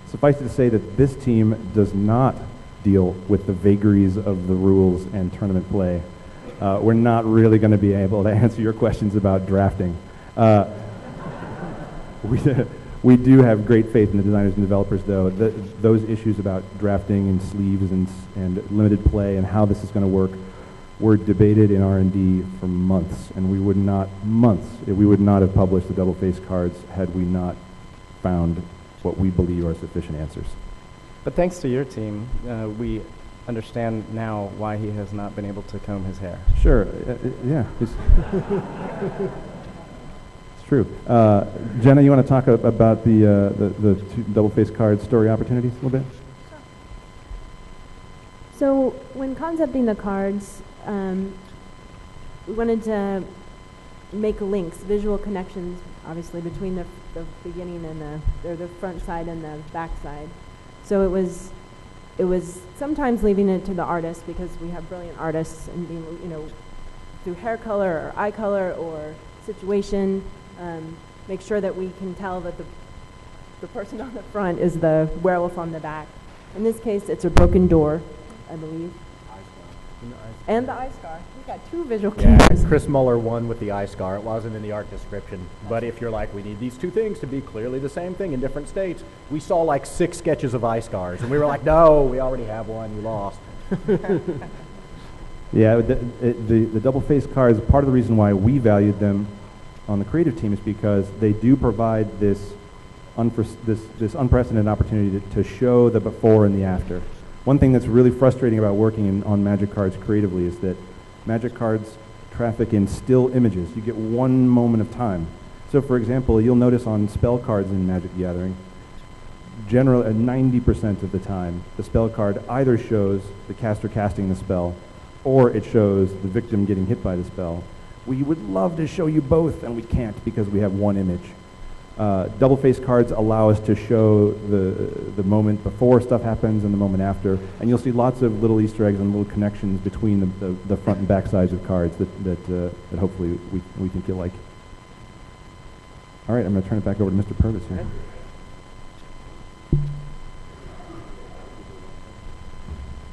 Suffice it to say that this team does not deal with the vagaries of the rules and tournament play. We're not really going to be able to answer your questions about drafting. We do have great faith in the designers and developers, though. Those issues about drafting and sleeves and limited play and how this is going to work were debated in R&D for months, and we would not have published the double-faced cards had we not found what we believe are sufficient answers. But thanks to your team, we understand now why he has not been able to comb his hair. Sure, yeah. It's true. Jenna, you want to talk about the two double-faced card story opportunities a little bit? So when concepting the cards, we wanted to make links, visual connections, obviously, between the beginning and the front side and the back side. So it was sometimes leaving it to the artist, because we have brilliant artists, and being, through hair color or eye color or situation, make sure that we can tell that the person on the front is the werewolf on the back. In this case, it's a broken door, I believe. And the eye scar. We got two visual cues. Chris Muller won with the eye scar. It wasn't in the art description. But if you're like, we need these two things to be clearly the same thing in different states, we saw like 6 sketches of eye scars. And we were like, no, we already have one. You lost. Yeah, the double-faced cards, part of the reason why we valued them on the creative team is because they do provide this unprecedented opportunity to show the before and the after. One thing that's really frustrating about working on Magic cards creatively is that Magic cards traffic in still images. You get one moment of time. So for example, you'll notice on spell cards in Magic the Gathering, generally 90% of the time, the spell card either shows the caster casting the spell, or it shows the victim getting hit by the spell. We would love to show you both, and we can't because we have one image. Double-faced cards allow us to show the moment before stuff happens and the moment after, and you'll see lots of little Easter eggs and little connections between the front and back sides of cards that hopefully we think you'll like. All right, I'm going to turn it back over to Mr. Purvis here.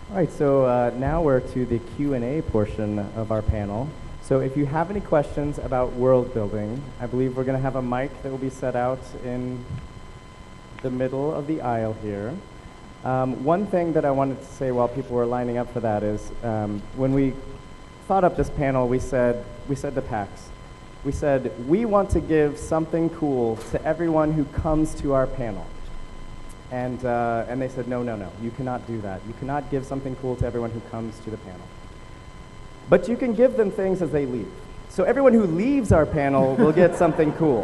All right, so now we're to the Q&A portion of our panel. So if you have any questions about world building, I believe we're going to have a mic that will be set out in the middle of the aisle here. One thing that I wanted to say while people were lining up for that is when we thought up this panel, we said to PAX, we said, we want to give something cool to everyone who comes to our panel. And they said, no, you cannot do that. You cannot give something cool to everyone who comes to the panel. But you can give them things as they leave. So everyone who leaves our panel will get something cool.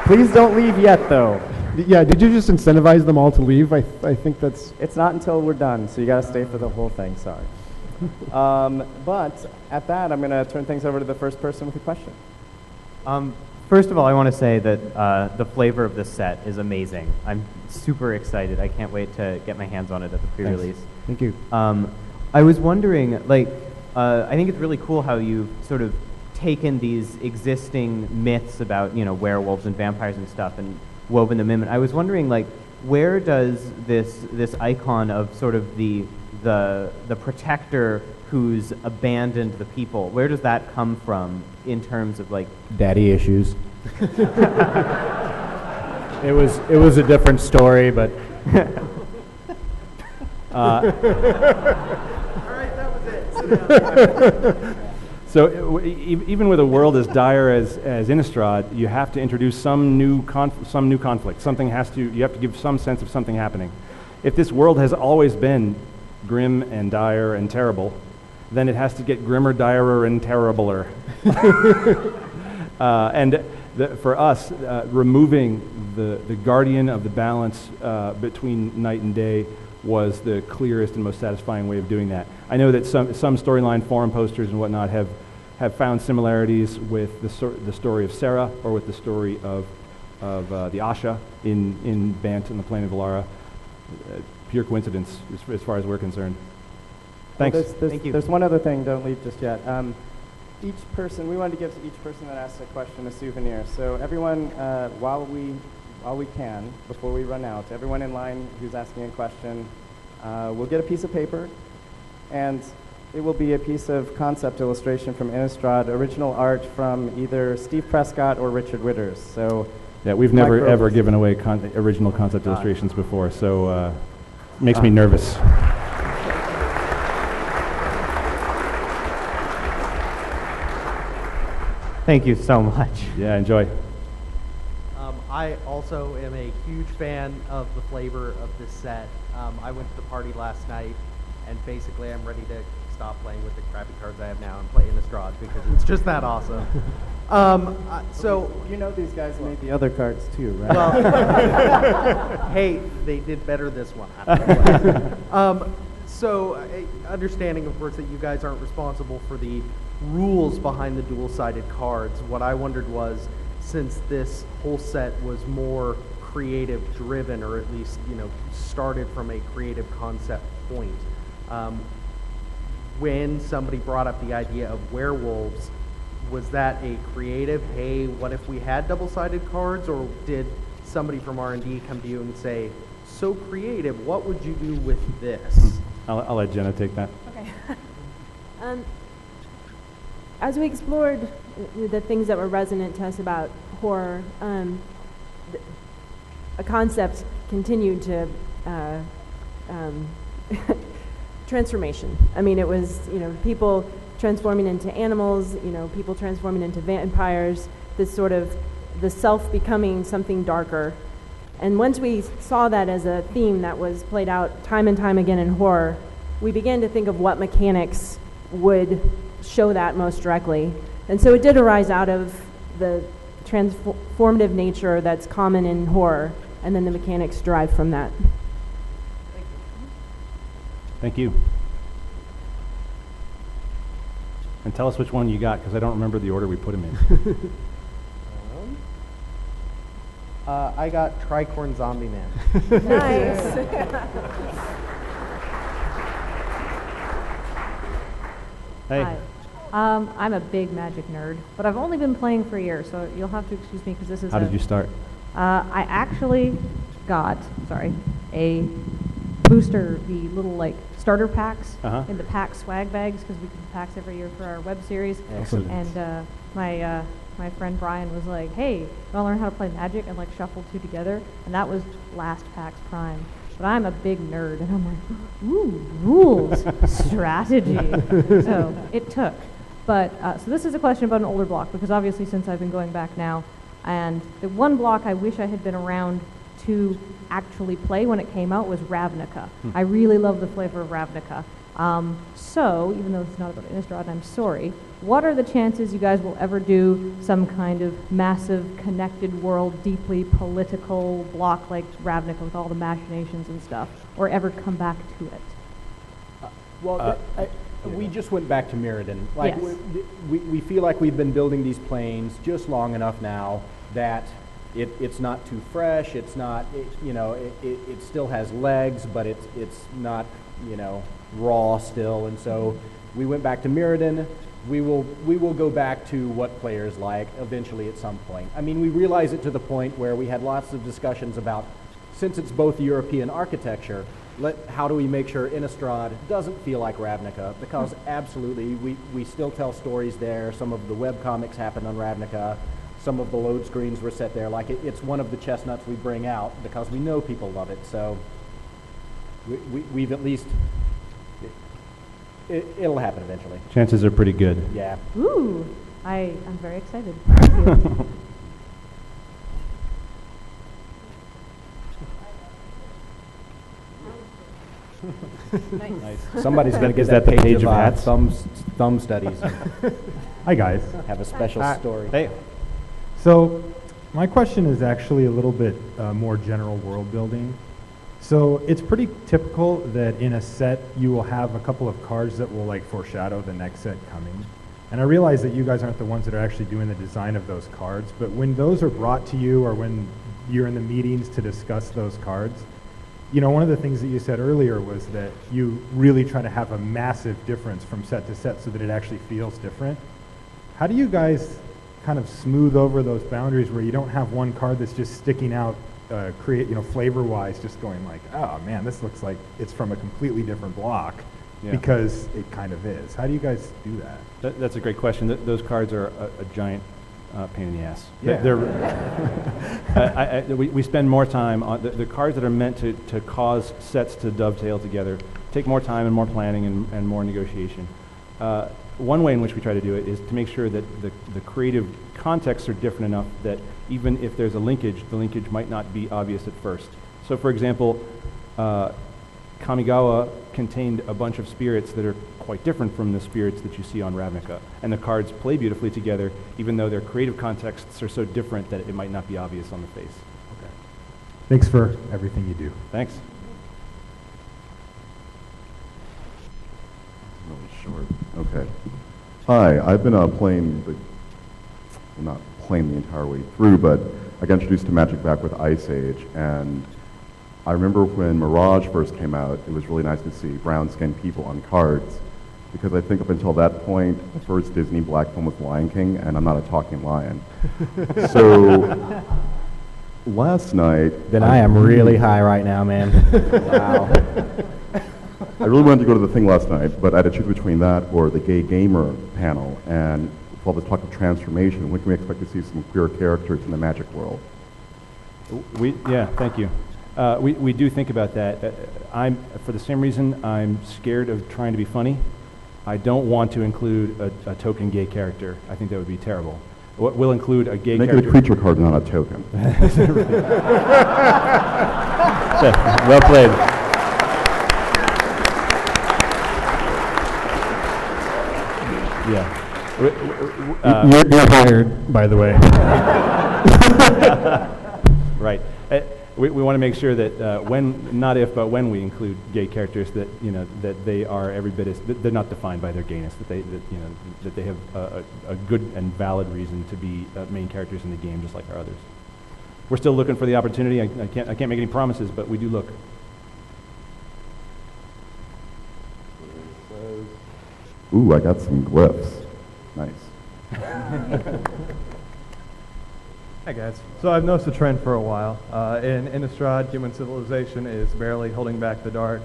Please don't leave yet, though. Yeah, did you just incentivize them all to leave? I think that's... It's not until we're done, so you got to stay for the whole thing, sorry. But at that, I'm going to turn things over to the first person with a question. First of all, I want to say that the flavor of this set is amazing. I'm super excited. I can't wait to get my hands on it at the pre-release. Thank you. I was wondering, I think it's really cool how you've sort of taken these existing myths about, werewolves and vampires and stuff and woven them in. I was wondering, where does this icon of sort of the protector who's abandoned the people, where does that come from in terms of daddy issues? It was a different story, but all right, that was it. So even with a world as dire as Innistrad, you have to introduce some new conflict. You have to give some sense of something happening. If this world has always been grim and dire and terrible, then it has to get grimmer, direr, and terribler. For us, removing the guardian of the balance between night and day was the clearest and most satisfying way of doing that. I know that some storyline forum posters and whatnot have found similarities with the story of Sarah or with the story of the Asha in Bant and the Plain of Valara. pure coincidence as far as we're concerned. Well, Thanks. Thank you. There's one other thing, don't leave just yet. Each person, we wanted to give each person that asked a question a souvenir. So everyone, while we can, before we run out, everyone in line who's asking a question, will get a piece of paper, and it will be a piece of concept illustration from Innistrad, original art from either Steve Prescott or Richard Witters. So Yeah, we've never Micro- ever given away original concept illustrations before, so makes me nervous. Thank you so much. Yeah, enjoy. I also am a huge fan of the flavor of this set. I went to the party last night, and basically I'm ready to stop playing with the crappy cards I have now and play Innistrad because it's just that awesome. So, you know these guys made the other cards too, right? well, hey, they did better this one. I don't know. Understanding, of course, that you guys aren't responsible for the rules behind the dual-sided cards, what I wondered was, since this whole set was more creative driven, or at least, started from a creative concept point, when somebody brought up the idea of werewolves, was that a creative, hey, what if we had double-sided cards, or did somebody from R&D come to you and say, so creative, what would you do with this? I'll let Jenna take that. Okay. As we explored the things that were resonant to us about horror, a concept continued to transformation. I mean, it was, people transforming into animals, people transforming into vampires, this sort of the self becoming something darker. And once we saw that as a theme that was played out time and time again in horror, we began to think of what mechanics would show that most directly. And so it did arise out of the transformative nature that's common in horror, and then the mechanics derived from that. Thank you. And tell us which one you got, because I don't remember the order we put them in. I got Tricorn Zombie Man. Nice. Hey. Hi. I'm a big Magic nerd, but I've only been playing for a year, so you'll have to excuse me because this is How did you start? I actually got, a booster, the little starter packs in the PAX swag bags, because we do PAX every year for our web series. Excellent. And my friend Brian was like, hey, you want to learn how to play Magic, and shuffle two together? And that was last PAX Prime. But I'm a big nerd, and I'm like, ooh, rules, strategy. So it took. But, so this is a question about an older block, because obviously since I've been going back now, and the one block I wish I had been around to actually play when it came out was Ravnica. I really love the flavor of Ravnica. So, even though it's not about Innistrad, I'm sorry, what are the chances you guys will ever do some kind of massive connected world, deeply political block like Ravnica with all the machinations and stuff, or ever come back to it? We just went back to Mirrodin. Yes. We feel like we've been building these planes just long enough now that it's not too fresh. It's not, it still has legs, but it's not, raw still. And so we went back to Mirrodin. We will go back to what players like eventually at some point. I mean, we realize it to the point where we had lots of discussions about, since it's both European architecture, how do we make sure Innistrad doesn't feel like Ravnica? Because absolutely, we still tell stories there. Some of the web comics happened on Ravnica. Some of the load screens were set there. It's one of the chestnuts we bring out because we know people love it. So we've at least, it'll happen eventually. Chances are pretty good. Yeah. Ooh, I'm very excited. Thank you. Nice. Somebody's going to get Is that the page page of of hats? thumb studies. Hi, guys. Have a special story. Hey. So my question is actually a little bit more general world building. So it's pretty typical that in a set you will have a couple of cards that will foreshadow the next set coming. And I realize that you guys aren't the ones that are actually doing the design of those cards, but when those are brought to you or when you're in the meetings to discuss those cards, you know, one of the things that you said earlier was that you really try to have a massive difference from set to set so that it actually feels different. How do you guys kind of smooth over those boundaries where you don't have one card that's just sticking out, flavor-wise, just going like, oh man, this looks like it's from a completely different block, because it kind of is. How do you guys do that? That's a great question. Those cards are a giant pain in the ass. Yeah. We spend more time on the cards that are meant to cause sets to dovetail together, take more time and more planning and more negotiation. One way in which we try to do it is to make sure that the creative contexts are different enough that even if there's a linkage, the linkage might not be obvious at first. So for example, Kamigawa contained a bunch of spirits that are quite different from the spirits that you see on Ravnica. And the cards play beautifully together, even though their creative contexts are so different that it might not be obvious on the face. Okay. Thanks for everything you do. Thanks. Really short. Okay. Hi, I've been not playing the entire way through, but I got introduced to Magic back with Ice Age, and I remember when Mirage first came out, it was really nice to see brown-skinned people on cards, because I think up until that point, the first Disney black film was Lion King, and I'm not a talking lion. So last night... Then I am really high right now, man. Wow. I really wanted to go to the thing last night, but I had to choose between that or the Gay Gamer panel, and with all this talk of transformation, when can we expect to see some queer characters in the Magic world? Thank you. We do think about that. For the same reason, I'm scared of trying to be funny. I don't want to include a token gay character. I think that would be terrible. We'll include a gay character. Make it a creature card, not a token. Well played. Yeah. You're hired, by the way. Right. We want to make sure that not if, but when we include gay characters, that that they are every bit as they're not defined by their gayness. That they have a good and valid reason to be main characters in the game, just like our others. We're still looking for the opportunity. I can't make any promises, but we do look. Ooh, I got some glyphs. Nice. Hi guys. So I've noticed a trend for a while. In Innistrad, human civilization is barely holding back the dark.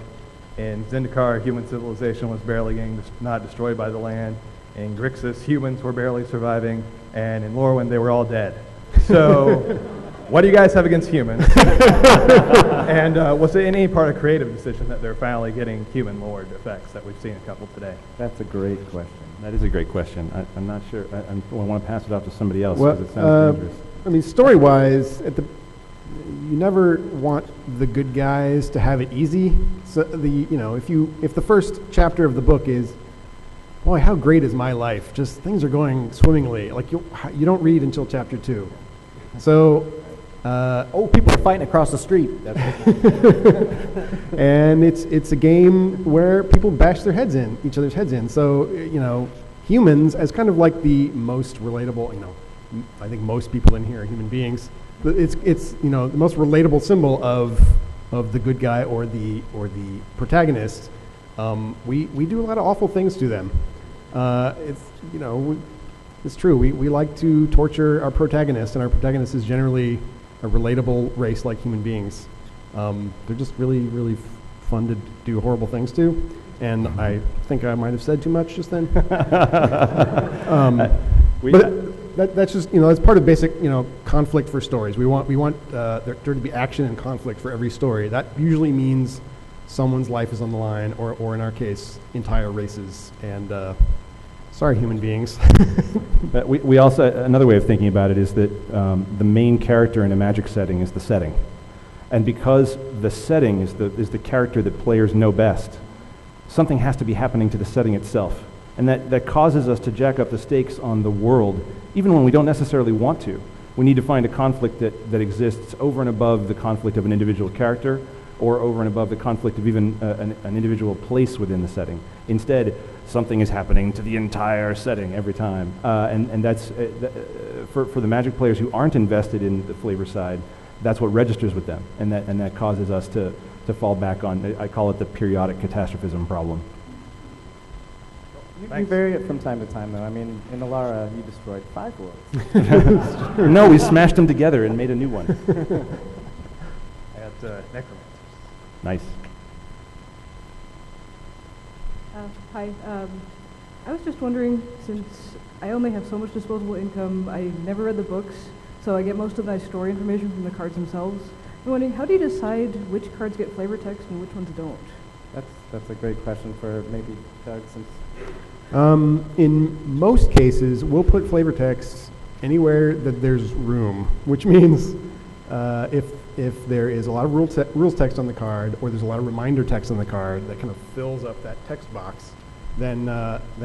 In Zendikar, human civilization was barely getting not destroyed by the land. In Grixis, humans were barely surviving. And in Lorwyn, they were all dead. So what do you guys have against humans? And was it any part of creative decision that they're finally getting human lord effects that we've seen a couple today? That's a great question. That is a great question. I'm not sure. I want to pass it off to somebody else Well, because it sounds dangerous. I mean, story-wise, you never want the good guys to have it easy. So if the first chapter of the book is, boy, how great is my life? Just things are going swimmingly. Like you don't read until chapter 2. So, People are fighting across the street. and it's a game where people bash each other's heads in. So, humans as kind of like the most relatable, I think most people in here are human beings. It's the most relatable symbol of the good guy or the protagonist. We do a lot of awful things to them. It's true. We like to torture our protagonist, and our protagonist is generally a relatable race like human beings. They're just really, really fun to do horrible things to. And I think I might have said too much just then. But that's just that's part of basic conflict for stories. We want there to be action and conflict for every story. That usually means someone's life is on the line, or in our case, entire races. And sorry, human beings. But we also, another way of thinking about it is that the main character in a Magic setting is the setting, and because the setting is the character that players know best, something has to be happening to the setting itself. And that causes us to jack up the stakes on the world, even when we don't necessarily want to. We need to find a conflict that exists over and above the conflict of an individual character, or over and above the conflict of even an individual place within the setting. Instead, something is happening to the entire setting every time. And that's, for the Magic players who aren't invested in the flavor side, that's what registers with them. And that causes us to to fall back on. I call it the periodic catastrophism problem. You vary it from time to time, though. I mean, in Alara, you destroyed 5 worlds. No, we smashed them together and made a new one. I got necromancers. Nice. Hi. I was just wondering, since I only have so much disposable income, I never read the books, so I get most of my story information from the cards themselves. I'm wondering, how do you decide which cards get flavor text and which ones don't? That's a great question for maybe Doug, since... In most cases, we'll put flavor text anywhere that there's room, which means if there is a lot of rules text on the card, or there's a lot of reminder text on the card that kind of fills up that text box, then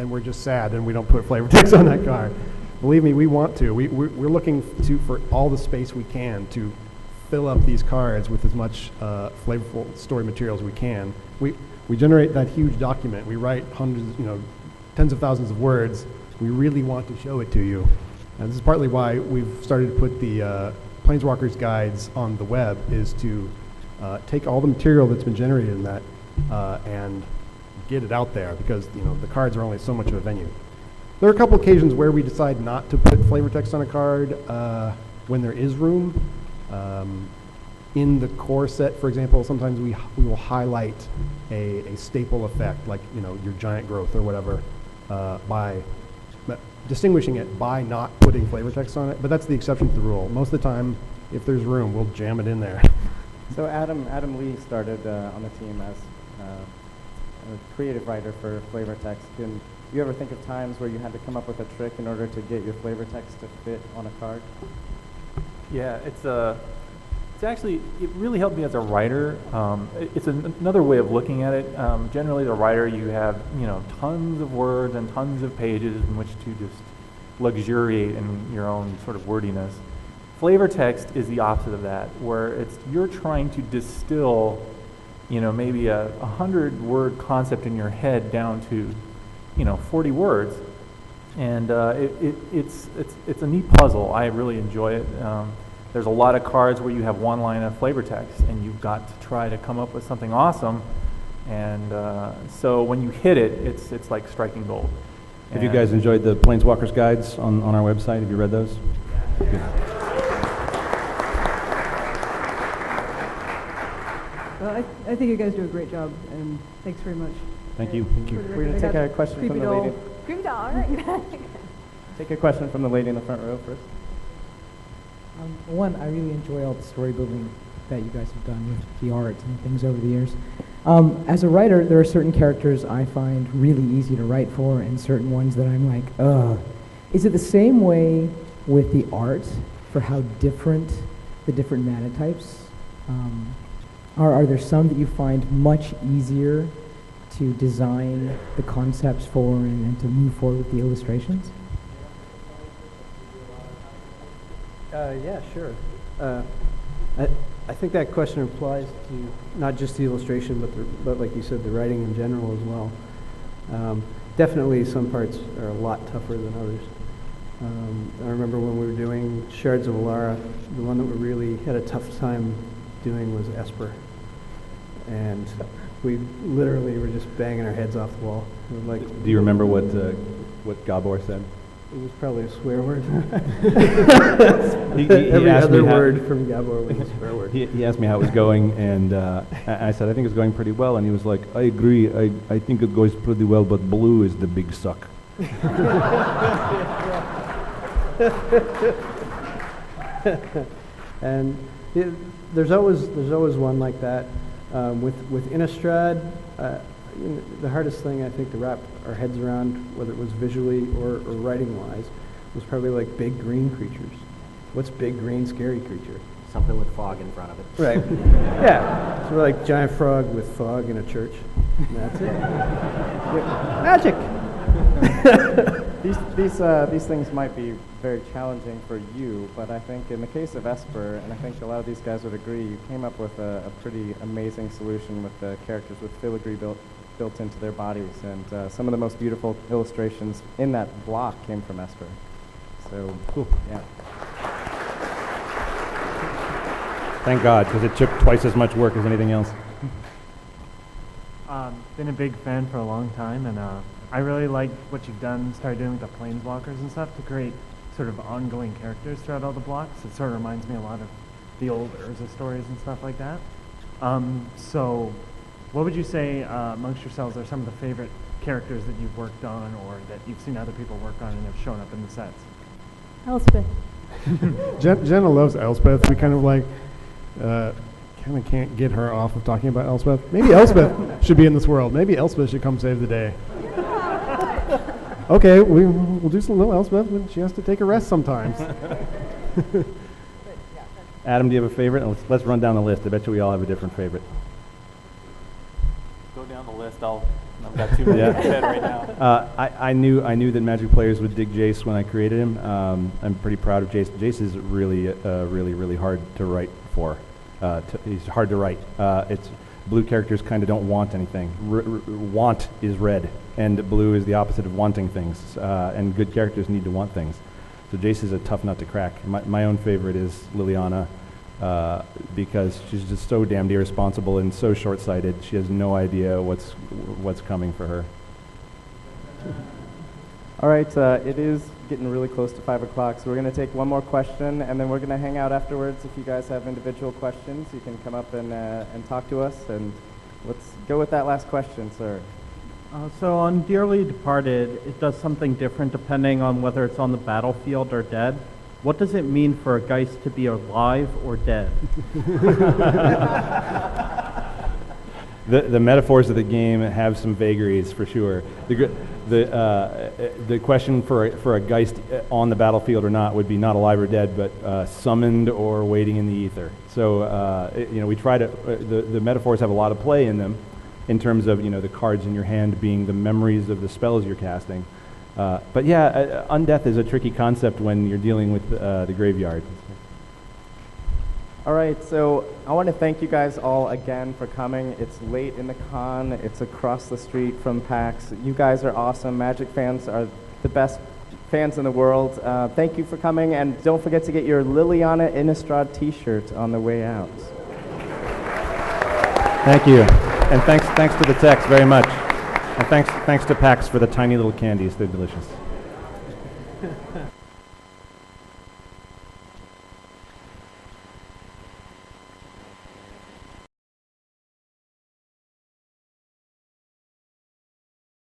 we're just sad and we don't put flavor text on that card. Believe me, we want to. We're looking for all the space we can to fill up these cards with as much flavorful story material as we can. We generate that huge document. We write hundreds, tens of thousands of words. We really want to show it to you. And this is partly why we've started to put the Planeswalkers guides on the web, is to take all the material that's been generated in that and get it out there, because the cards are only so much of a venue. There are a couple occasions where we decide not to put flavor text on a card when there is room. In the core set, for example, sometimes we will highlight a staple effect, like your giant growth or whatever, by distinguishing it by not putting flavor text on it. But that's the exception to the rule. Most of the time, if there's room, we'll jam it in there. So Adam Lee started on the team as a creative writer for flavor text. Can you ever think of times where you had to come up with a trick in order to get your flavor text to fit on a card? Yeah, it's actually, it really helped me as a writer. It's another way of looking at it. Generally, the writer, you have tons of words and tons of pages in which to just luxuriate in your own sort of wordiness. Flavor text is the opposite of that, where you're trying to distill, maybe a 100-word concept in your head down to, 40 words, and it's a neat puzzle. I really enjoy it. There's a lot of cards where you have one line of flavor text, and you've got to try to come up with something awesome. And so when you hit it, it's like striking gold. Have you guys enjoyed the Planeswalkers guides on our website? Have you read those? Yeah. Well, I think you guys do a great job, and thanks very much. Thank you. Thank you. We're going to take a question from the lady. Creepy doll, all right. Take a question from the lady in the front row first. One, I really enjoy all the story building that you guys have done with the art and things over the years. As a writer, there are certain characters I find really easy to write for, and certain ones that I'm like, ugh. Is it the same way with the art for how different the different mana types? Are there some that you find much easier to design the concepts for and to move forward with the illustrations? Yeah, sure. I think that question applies to not just the illustration, but like you said, the writing in general as well. Definitely some parts are a lot tougher than others. I remember when we were doing Shards of Alara, the one that we really had a tough time doing was Esper. And we literally were just banging our heads off the wall. Like, do you remember what Gabor said? It was probably a swear word. Every other word from Gabor was a swear word. He asked me how it was going, and I said, I think it's going pretty well. And he was like, I agree. I think it goes pretty well, but blue is the big suck. And there's always one like that. With Innistrad, the hardest thing I think to wrap our heads around, whether it was visually or writing-wise, was probably like big green creatures. What's big green scary creature? Something with fog in front of it. Right. Yeah. So we're like giant frog with fog in a church. And that's it. Magic. These things might be very challenging for you, but I think in the case of Esper, and I think a lot of these guys would agree, you came up with a pretty amazing solution with the characters with filigree built into their bodies, and some of the most beautiful illustrations in that block came from Esper. So, cool. Yeah. Thank God, because it took twice as much work as anything else. Been a big fan for a long time, and I really like what you've done, started doing with the planeswalkers and stuff to create sort of ongoing characters throughout all the blocks. It sort of reminds me a lot of the old Urza stories and stuff like that. So what would you say amongst yourselves are some of the favorite characters that you've worked on or that you've seen other people work on and have shown up in the sets? Elspeth. Jenna loves Elspeth. We kind of like, kind of can't get her off of talking about Elspeth. Maybe Elspeth should be in this world. Maybe Elspeth should come save the day. Okay, we'll do some little Elspeth, but she has to take a rest sometimes. Adam, do you have a favorite? Let's run down the list. I bet you we all have a different favorite. Go down the list. I've got too many in my head right now. I knew that Magic players would dig Jace when I created him. I'm pretty proud of Jace. Jace is really hard to write for. He's hard to write. It's blue characters kind of don't want anything. Want is red, and blue is the opposite of wanting things. And good characters need to want things. So Jace is a tough nut to crack. My own favorite is Liliana, because she's just so damned irresponsible and so short-sighted. She has no idea what's coming for her. All right, it is getting really close to 5 o'clock, so we're going to take one more question, and then we're going to hang out afterwards. If you guys have individual questions, you can come up and talk to us, and let's go with that last question, sir. So on Dearly Departed, it does something different depending on whether it's on the battlefield or dead. What does it mean for a Geist to be alive or dead? The metaphors of the game have some vagaries for sure. The question for a Geist on the battlefield or not would be not alive or dead, but summoned or waiting in the ether. So we try to the metaphors have a lot of play in them, in terms of the cards in your hand being the memories of the spells you're casting. But yeah, undeath is a tricky concept when you're dealing with the graveyard. All right, so I want to thank you guys all again for coming. It's late in the con. It's across the street from PAX. You guys are awesome. Magic fans are the best fans in the world. Thank you for coming, and don't forget to get your Liliana Innistrad t-shirt on the way out. Thank you. And thanks to the text very much. And thanks to PAX for the tiny little candies. They're delicious.